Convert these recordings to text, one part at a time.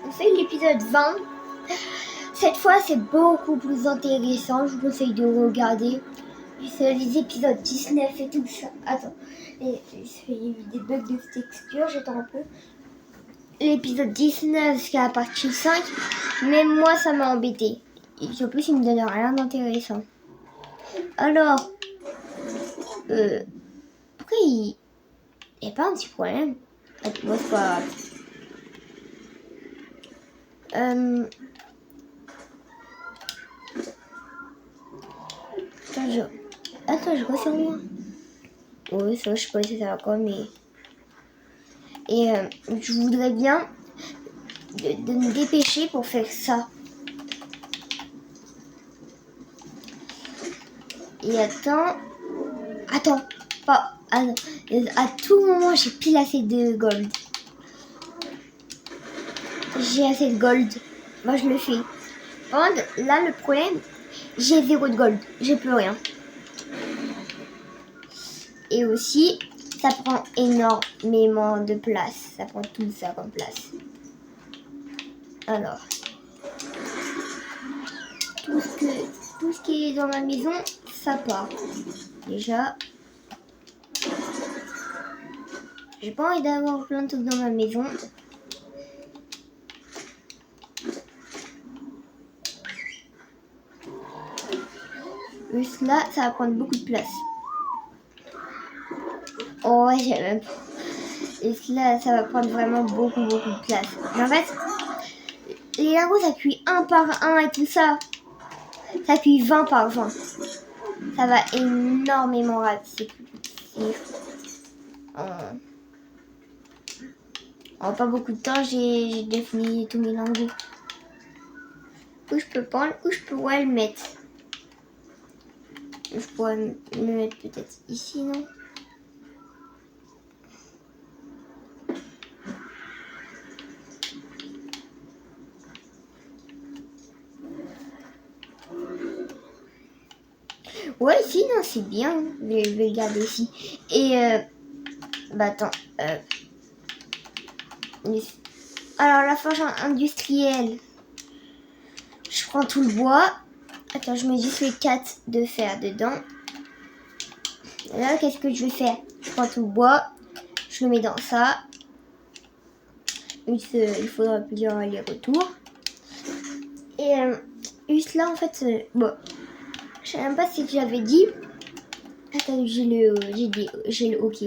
on fait l'épisode 20. Cette fois, c'est beaucoup plus intéressant. Je vous conseille de regarder. C'est les épisodes 19 et tout ça. Attends, il y a eu des bugs de texture, j'attends un peu. L'épisode 19 jusqu'à la partie 5, même moi ça m'a embêté. Et en plus, il me donne rien d'intéressant. Alors, pourquoi il n'y a pas un petit problème? Moi, c'est pas grave. Attends, je vois sur moi. Oui, ça, je sais pas si ça va quoi, mais... Et je voudrais bien de me dépêcher pour faire ça. Et attends, pas... à tout moment, j'ai pile assez de gold. J'ai assez de gold. Moi, je le fais. Là, le problème, j'ai 0 de gold. J'ai plus rien. Et aussi, ça prend énormément de place. Ça prend tout ça comme place. Alors, tout ce qui est dans ma maison, ça part. Déjà, j'ai pas envie d'avoir plein de trucs dans ma maison. Juste là, ça va prendre beaucoup de place. Oh ouais, j'ai même pas. Et là, ça va prendre vraiment beaucoup de place. Mais en fait, les Legos, ça cuit 1 par 1 et tout ça. Ça cuit 20 par 20. Ça va énormément rater. En pas beaucoup de temps, j'ai défini tout mélangé. Où je peux prendre, où je pourrais le mettre. Je pourrais le mettre peut-être ici, non? Ouais, ici, non, c'est bien. Je vais le garder ici. Et, attends. Alors, la forge industrielle. Je prends tout le bois. Attends, je mets juste les 4 de fer dedans. Et là, qu'est-ce que je vais faire? Je prends tout le bois. Je le mets dans ça. Il faudra plusieurs allers-retours. Et juste là, en fait, bon. Je sais même pas si j'avais dit. Attends, j'ai le OK.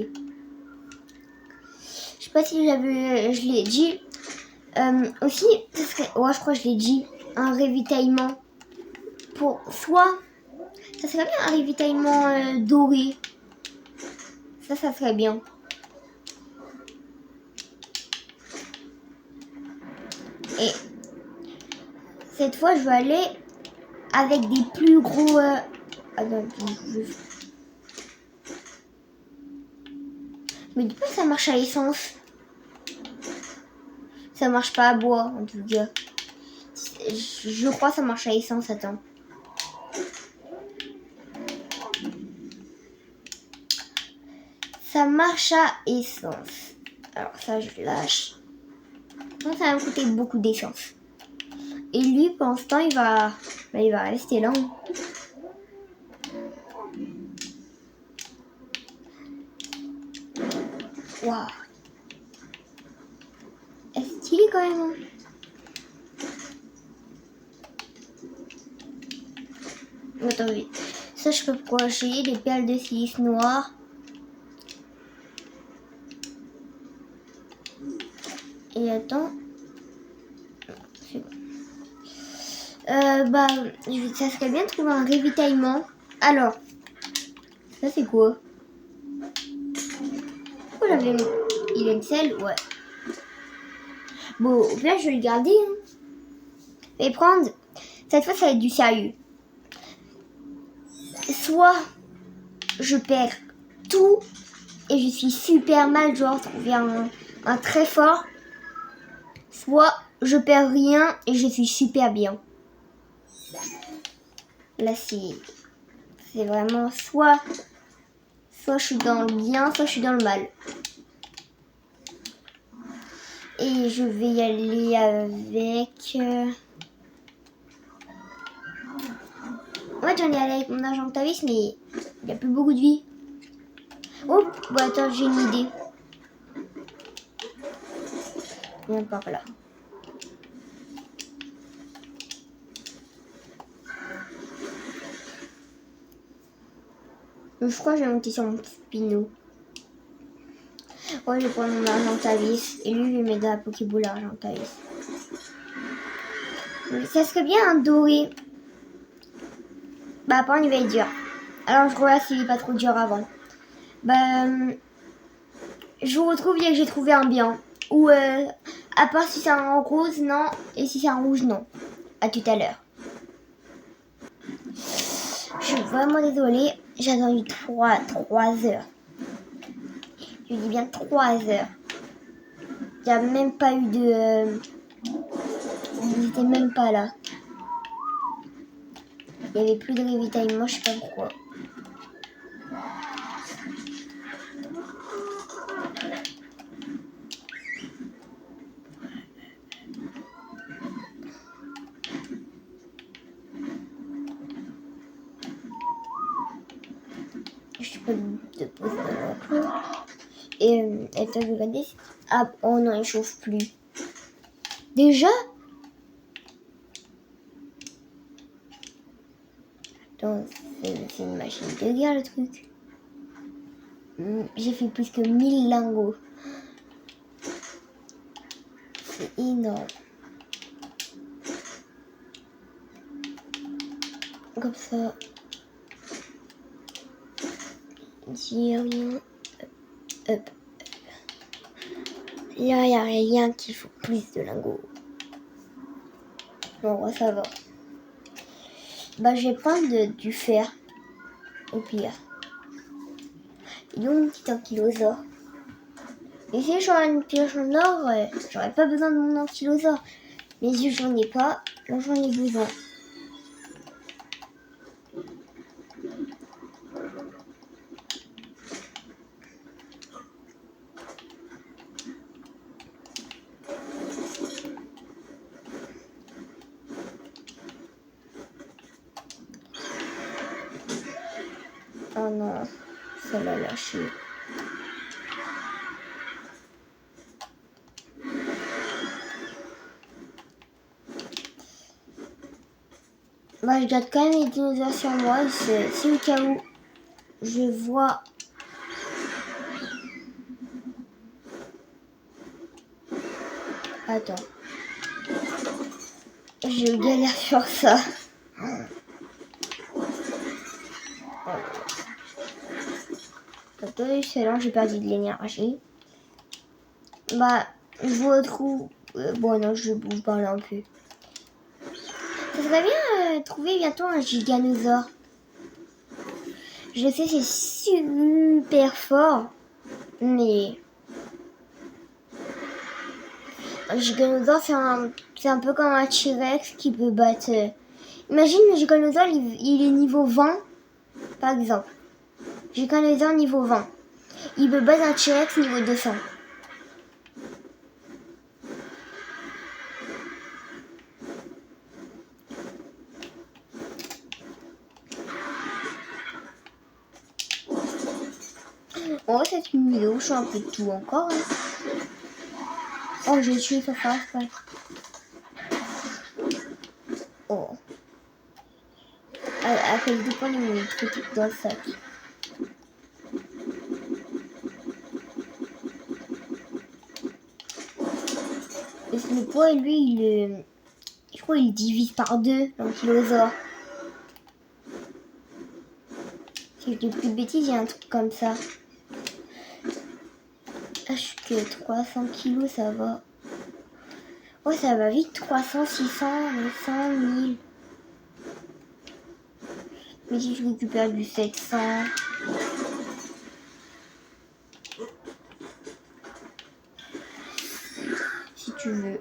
Je sais pas si je l'ai dit. Aussi, ça serait, ouais, je crois que je l'ai dit. Un ravitaillement. Pour soit, ça serait bien un ravitaillement doré. Ça serait bien. Et cette fois, je vais aller avec des plus gros... Attends, mais dis pas que ça marche à essence. Ça marche pas à bois, en tout cas. Je crois que ça marche à essence, attends. Ça marche à essence. Alors ça, je lâche. Donc, ça va me coûter beaucoup d'essence. Et lui, pendant ce temps, il va rester là. Waouh. Est-ce qu'il est quand même? Attendez. Ça, je peux procher des perles de silice noire. Et attends. C'est bon. Ça serait bien de trouver un ravitaillement. Alors, ça c'est quoi? Oh, j'avais... Il a une selle? Ouais. Bon, au pire, je vais le garder. Hein. Et prendre... Cette fois, ça va être du sérieux. Soit je perds tout et je suis super mal, genre trouver un très fort. Soit je perds rien et je suis super bien. Là, c'est vraiment soit je suis dans le bien, soit je suis dans le mal. Et je vais y aller avec... En fait, j'en ai allé avec mon Argentavis, mais il n'y a plus beaucoup de vie. Oh, bon, attends, j'ai une idée. Viens par là. Je crois que je vais monter sur mon petit Pinot. Ouais, je vais prendre mon Argentavis. Et lui, je vais mettre dans la Pokéball Argentavis. Ça serait bien un doré. Bah, après, il va être dur. Alors, je regarde s'il est pas trop dur avant. Bah, je vous retrouve dès que j'ai trouvé un bien. Ou, à part si c'est un rose, non. Et si c'est un rouge, non. À tout à l'heure. Je suis vraiment désolée. J'ai attendu 3 heures. Je dis bien 3 heures. Il n'y a même pas eu de... Ils n'étaient même pas là. Il n'y avait plus de ravitaillement, je sais pas pourquoi. Je peux te poser dans l'enclos. Et attends, je vais regarder. Ah, oh non, il chauffe plus. Déjà? Attends, c'est une machine de guerre le truc. J'ai fait plus que 1000 lingots. C'est énorme. Comme ça. J'ai rien. Hop. Là, il n'y a rien qui faut plus de lingots. Bon, ça va. Bah, je vais prendre du fer. Au pire. Et donc, une petite ankylosaure. Et si j'aurais une pioche en or, j'aurais pas besoin de mon ankylosaure. Mais si j'en ai pas, là j'en ai besoin. Oh non, ça l'a lâché. Bah, je garde quand même les dinosaures sur moi. Si au cas où je vois... Attends. Je galère sur ça. Attends, c'est là, j'ai perdu de l'énergie. Bah, je vous retrouve... bon, non, je bouge pas là non plus. Ça serait bien trouver bientôt un giganosaure. Je sais, c'est super fort. Mais... Un giganosaure, c'est un peu comme un T-Rex qui peut battre... Imagine le giganosaure, il est niveau 20, par exemple. Giganosaure niveau 20. Il peut battre un T-Rex niveau 200. Oh, c'est une vidéo, je suis un peu de tout encore. Hein. Oh, j'ai tué ça passe pas. Oh. À cause du point, il y a des trucs dans le sac. Et le poids, lui, je crois qu'il divise par 2 l'ankylosaure. Si je dis plus de bêtises, il y a un truc comme ça. Ah, je suis que 300 kilos, ça va. Oh, ça va vite, 300, 600, 900, 1000. Mais si je récupère du 700... Si tu veux,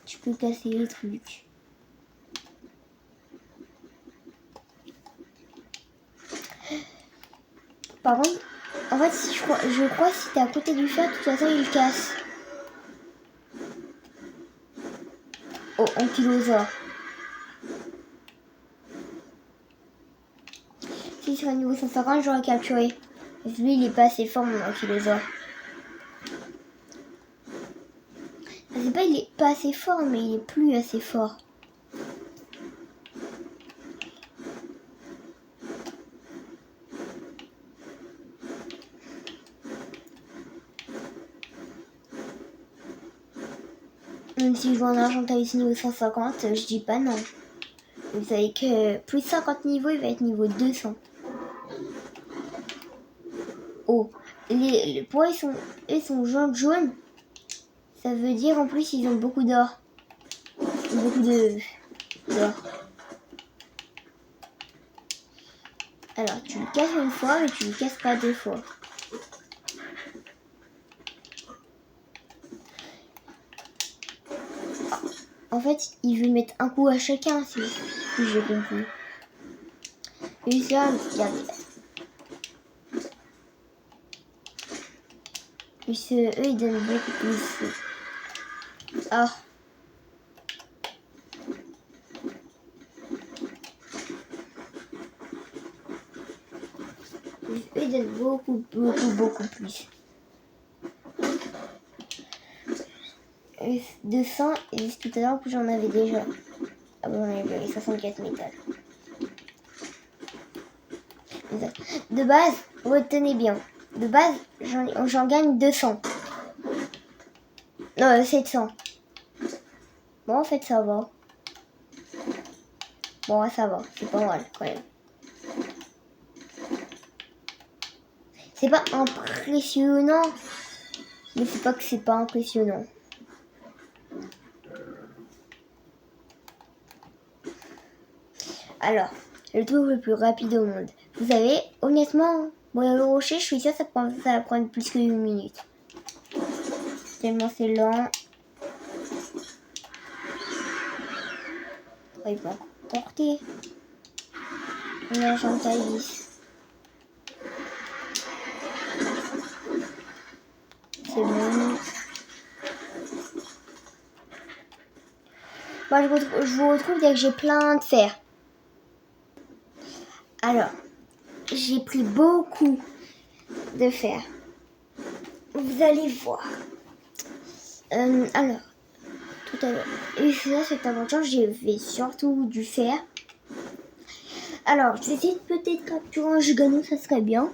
tu peux casser les trucs. Par contre, En fait, si je crois que si t'es à côté du fer, de toute façon, il casse. Oh, ankylosaure. Si sur un niveau 150, j'aurais capturé. Mais lui, il est pas assez fort, mon ankylosaure. C'est pas il est pas assez fort, mais il est plus assez fort. Même si je joue en Argentavis niveau 150, je dis pas non. Vous savez que plus 50 niveaux, il va être niveau 200. Oh, pourquoi ils sont jaunes. Ça veut dire en plus ils ont beaucoup d'or. Beaucoup d'or. Alors tu le casses une fois, mais tu le casses pas deux fois. En fait, il veut mettre un coup à chacun, si j'ai compris. Et ça, regardez. Eux, ils donnent beaucoup plus. Ah. Eux, ils donnent beaucoup plus. 200, et tout à l'heure, j'en avais déjà. Ah bon, j'en avais 64 métal. De base, retenez bien. De base, j'en gagne 200. Non, 700. Bon, en fait, ça va. Bon, ça va. C'est pas mal, quand même. C'est pas impressionnant. Mais c'est pas que c'est pas impressionnant. Alors, le truc le plus rapide au monde. Vous savez, honnêtement, bon, le rocher, je suis sûre que ça va prendre plus que 1 minute. Tellement c'est lent. Il va encore porter. On a Argentavis. C'est bon. Moi, je vous retrouve dès que j'ai plein de fer. Alors, j'ai pris beaucoup de fer. Vous allez voir. Alors, tout à l'heure. Et ça, cette aventure, j'ai fait surtout du fer. Alors, je vais essayer de peut-être capturer un giganou, ça serait bien.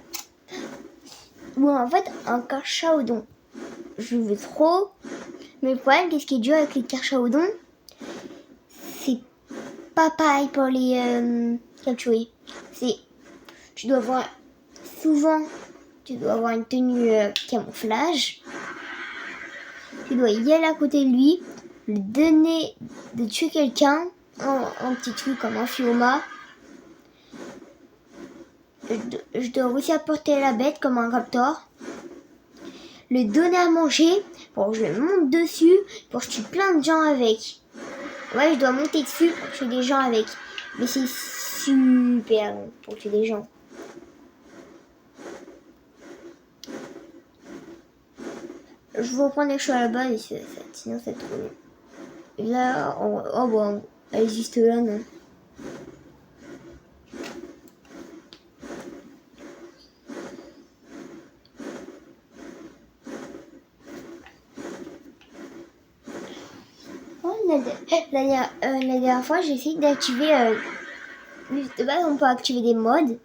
Ou en fait, un carcharodon. Je veux trop. Mais le problème, qu'est-ce qui est dur avec les carcharodons, c'est pas pareil pour les capturer. Tu dois avoir une tenue camouflage. Tu dois y aller à côté de lui, lui donner de tuer quelqu'un, un petit truc comme un fioma. Je dois aussi apporter la bête comme un raptor. Le donner à manger pour que je le monte dessus, pour que je tue plein de gens avec. Ouais, je dois monter dessus pour tuer des gens avec. Mais c'est super long pour tuer des gens. Je vais reprendre les choses à la base, sinon c'est trop long. Et là, oh bon, elle est juste là, non. La dernière fois, j'ai essayé d'activer. De base, on peut activer des modes.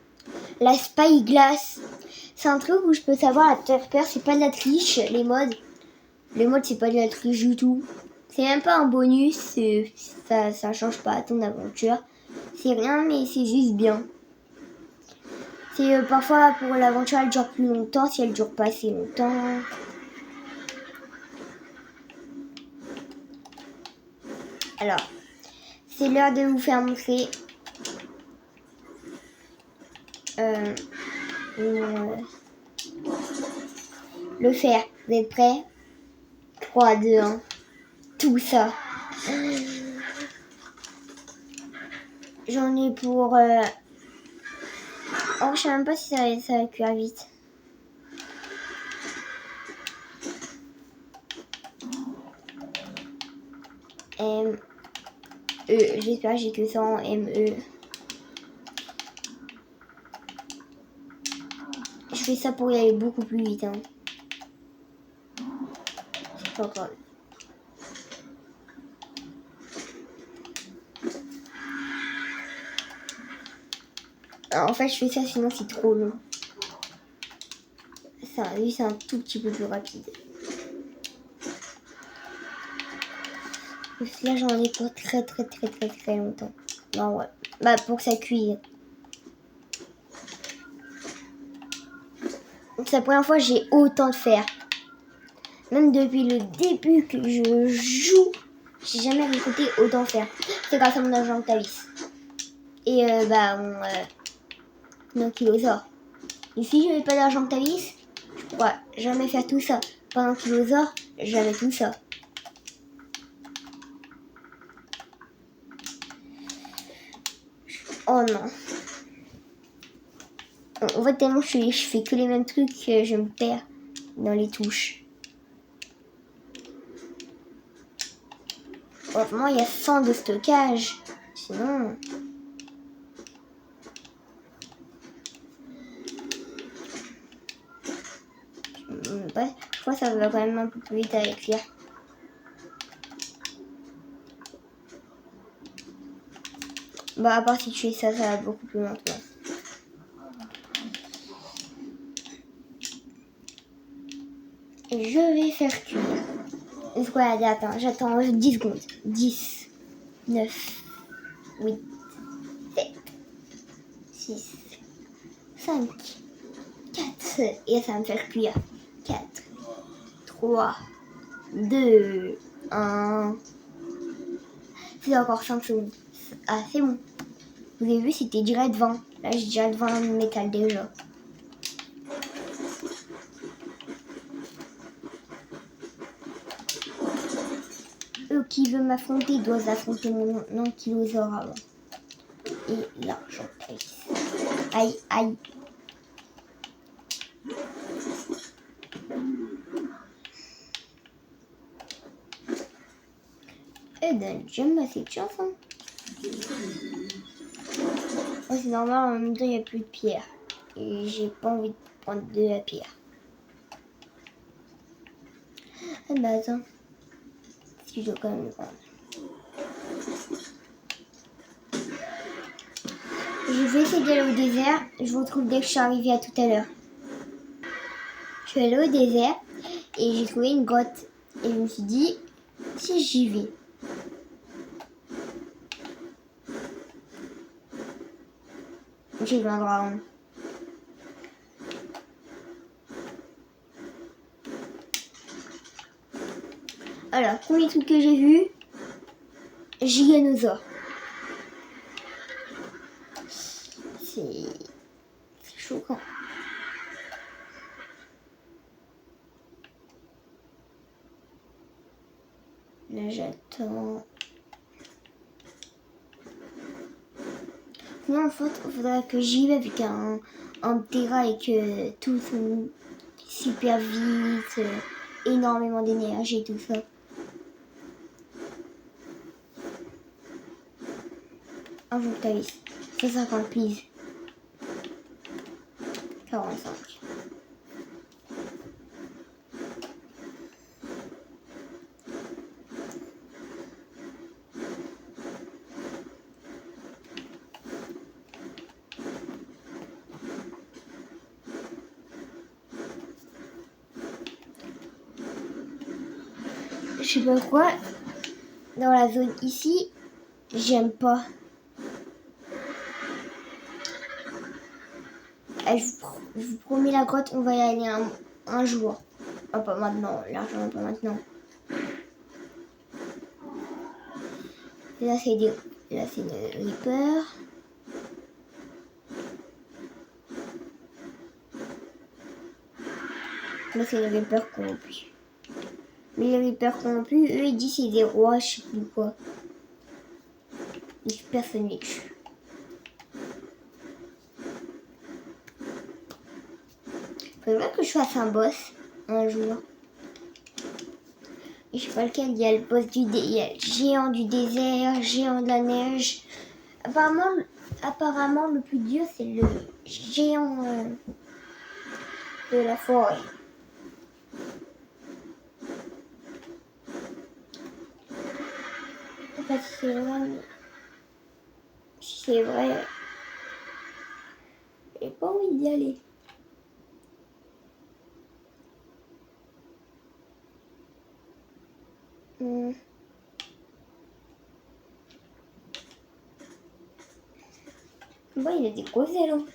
La Spyglass, c'est un truc où je peux savoir à toute peur, c'est pas de la triche, les modes. Les modes, c'est pas de la triche du tout. C'est même pas un bonus, ça change pas ton aventure. C'est rien, mais c'est juste bien. C'est parfois pour l'aventure, elle dure plus longtemps, si elle dure pas assez longtemps. Alors, c'est l'heure de vous faire montrer le fer. Vous êtes prêts? 3, 2, 1. Tout ça. J'en ai pour... Oh, je sais même pas si ça va cuire vite. M, E. J'espère que j'ai que ça en M, E. Je fais ça pour y aller beaucoup plus vite. Hein. C'est pas grave. Alors, en fait, je fais ça sinon c'est trop long. Ça, lui, c'est un tout petit peu plus rapide. Là, j'en ai pour très longtemps. Non, ouais. Bah, pour que ça cuise. C'est la première fois que j'ai autant de fer. Même depuis le début que je joue, j'ai jamais récolté autant de fer. C'est grâce à mon agent Tavis. Et mon ankylosaure. Et si je n'avais pas d'argent Tavis, je pourrais jamais faire tout ça. Pas un ankylosaure, j'avais tout ça. Oh non. En fait, tellement je fais que les mêmes trucs que je me perds dans les touches. Heureusement, il y a 100 de stockage. Sinon... je crois que ça va quand même un peu plus vite à écrire. Bah, à part si tu fais ça, ça va beaucoup plus lentement. Et je vais faire cuire. Ouais, attends, j'attends 10 secondes. 10, 9, 8, 7, 6, 5, 4. Et ça va me faire cuire. 4, 3, 2, 1. C'est encore 5 secondes. Ah, c'est bon. Vous avez vu, c'était direct 20. Là, j'ai direct 20 de métal déjà. Eux qui veulent m'affronter doivent affronter mon ankylosaure avant. Et là, j'en pèse. Aïe, aïe. Eh ben, j'aime assez de chance. Hein. Oh, c'est normal, en même temps, il n'y a plus de pierre. Et j'ai pas envie de prendre de la pierre. Ah bah attends. Si je dois quand même le prendre. Je vais essayer d'aller au désert. Je vous retrouve dès que je suis arrivée à tout à l'heure. Je suis allée au désert et j'ai trouvé une grotte. Et je me suis dit, si j'y vais. J'ai vu un dragon. Alors, premier truc que j'ai vu, Giganosaure. C'est choquant. Là, j'attends. Non, en fait, il faudrait que j'y vais avec un Terra et que tout soit super vite, énormément d'énergie et tout ça. Un jour que t'as vu. C'est 50 please. 45. Je sais pas quoi, dans la zone ici, j'aime pas. Je vous promets la grotte, on va y aller un jour. Oh, pas maintenant, largement pas maintenant. Là c'est une Reaper. Là c'est une Reaper corrompue. Mais les Reapers corrompus, eux ils disent c'est des rois, je sais plus quoi. Et personne les tue. Faudrait que je fasse un boss un jour. Et je sais pas lequel, il y a le boss il y a le géant du désert, géant de la neige. Apparemment le plus dur c'est le géant de la forêt. Je sais pas si c'est vrai, mais si c'est vrai, j'ai pas envie d'y aller. Bon, il a des gros ailes. Hein.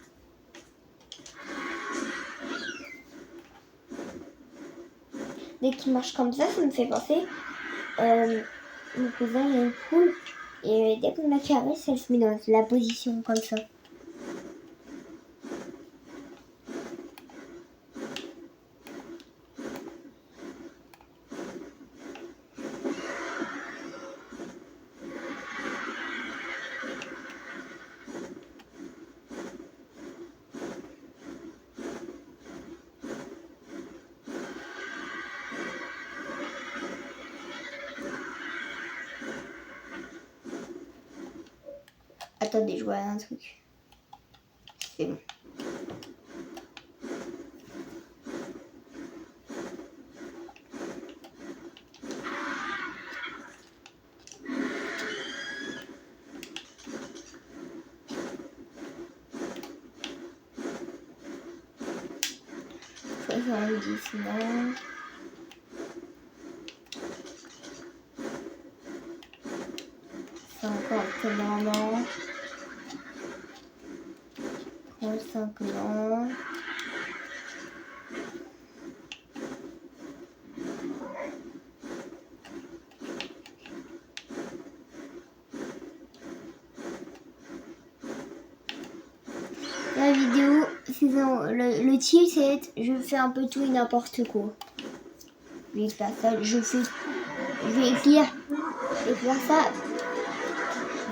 Dès qu'il marche comme ça me fait penser. Mon cousin, il a une poule. Et dès qu'on la caresse, elle se met dans la position comme ça. Attendez, je vois un truc. C'est bon. Non. 50 non. 35 non. La vidéo, le titre c'est je fais un peu tout et n'importe quoi. Je vais faire ça, je vais écrire ça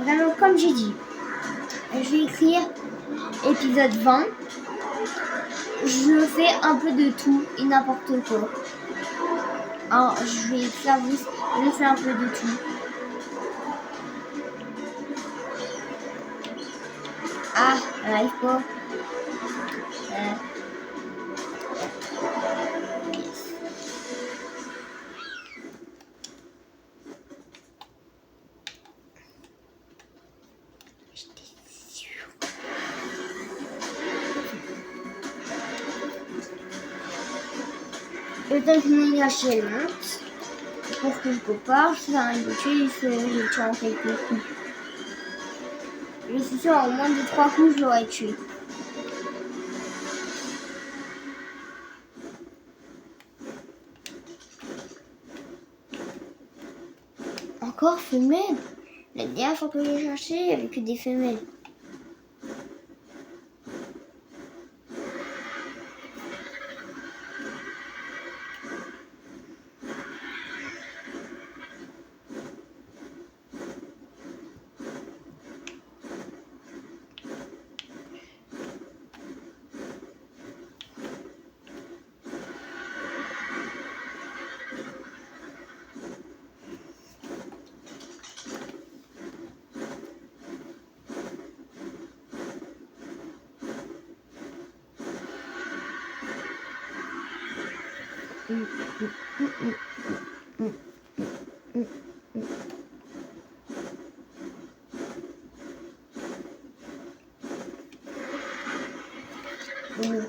vraiment comme j'ai dit. Je vais écrire épisode 20. Je fais un peu de tout et n'importe quoi. Alors, je vais écrire je fais un peu de tout. Ah, elle n'arrive pas. Le temps que mon énergie elle monte, pour que je compare, je fais un YouTube, je tue en quelques coups. Je suis sûre, en moins de 3 coups, je l'aurais tué. Encore femelle. La dernière fois que j'ai cherché, il n'y avait que des femelles.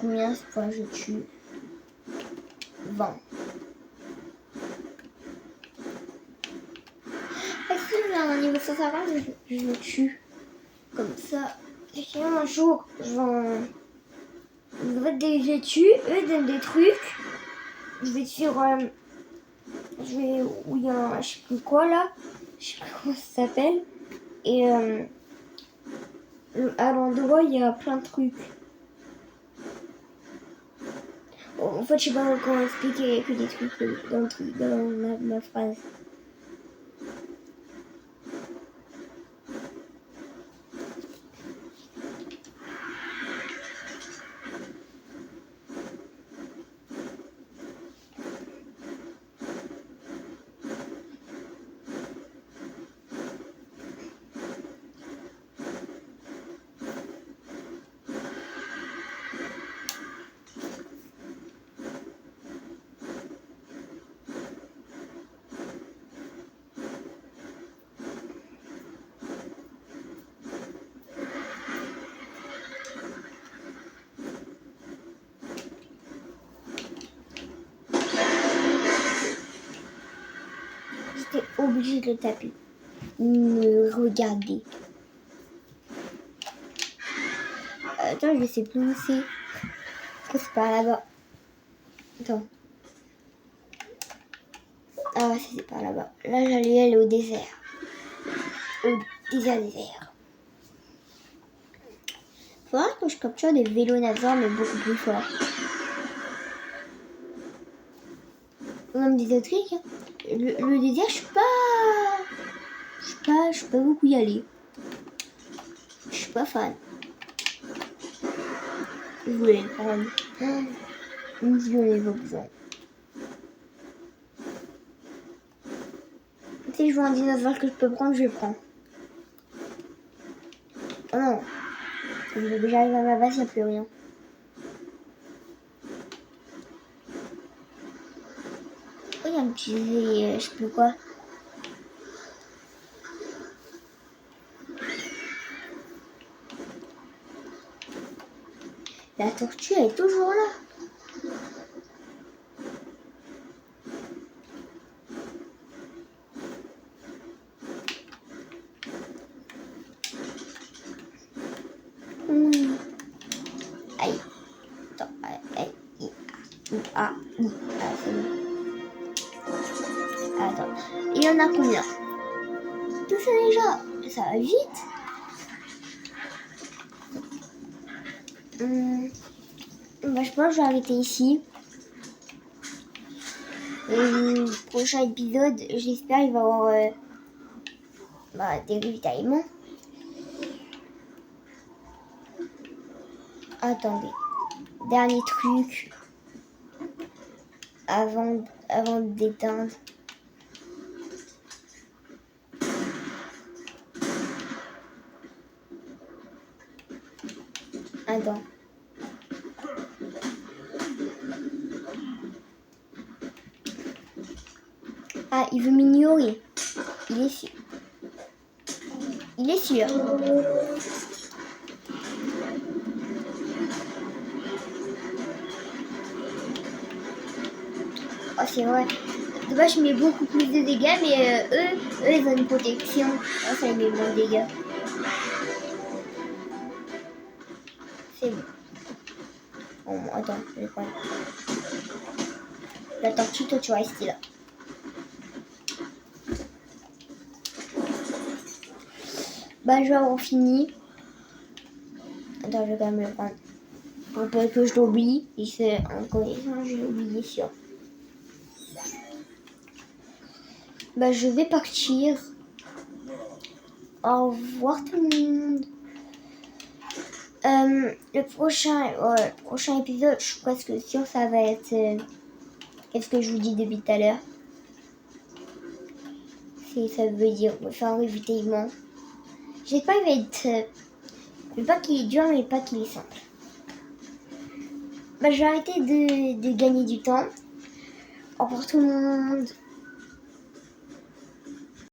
Combien de fois je tue 20. Est-ce que à un niveau 150, je le tue comme ça. Et un jour, je tue, eux ils donnent des trucs. Je vais sur où il y a je sais plus quoi là, je sais plus comment ça s'appelle. Et à l'endroit il y a plein de trucs. En fait, je sais pas comment expliquer, il y a que des trucs dans ma phrase. obligée de le taper. Me regarder. Attends, je sais plus où c'est. C'est par là-bas. Attends. Ah ouais, c'est par là-bas. Là, j'allais aller au désert. Au désert. Faudra que je capture des vélonazors, mais beaucoup plus forts. Même des autres trucs. Hein. Le désert, je suis pas beaucoup y aller. Je suis pas fan. Je voulais le prendre. Même si j'en ai pas besoin. Si je vois un dinosaure que je peux prendre, je le prends. Oh non. J'arrive à ma base, il n'y a plus rien. Oh, il y a un petit... je sais plus quoi. La tortue, elle est toujours là. Aïe. Attends, aïe. Ah, c'est bon. Attends. Il y en a combien? Tout ça déjà. Ça va vite. Bah, je pense que je vais arrêter ici. Prochain épisode, j'espère il va y avoir des ravitaillements. Attendez. Dernier truc. Avant de d'éteindre. Attends. Ah, il veut m'ignorer. Il est sûr. Il est sûr. Oh, c'est vrai. Dommage, je mets beaucoup plus de dégâts, mais eux, ils ont une protection. Oh, ça met moins de dégâts. C'est bon. Bon, attends, je vais prendre. La tortue, toi, tu vas rester là. Bah, je vais avoir fini. Attends, je vais quand même le prendre. Pour pas que je l'oublie. Et c'est en connaissant, je l'ai oublié sûr. Bah, je vais partir. Au revoir tout le monde. Le prochain épisode, je suis presque sûre ça va être... qu'est-ce que je vous dis depuis tout à l'heure? Ça veut dire faire un ravitaillement. J'espère qu'il va être... pas qu'il est dur, mais pas qu'il est simple. Bah, je vais arrêter de gagner du temps. Au revoir tout le monde.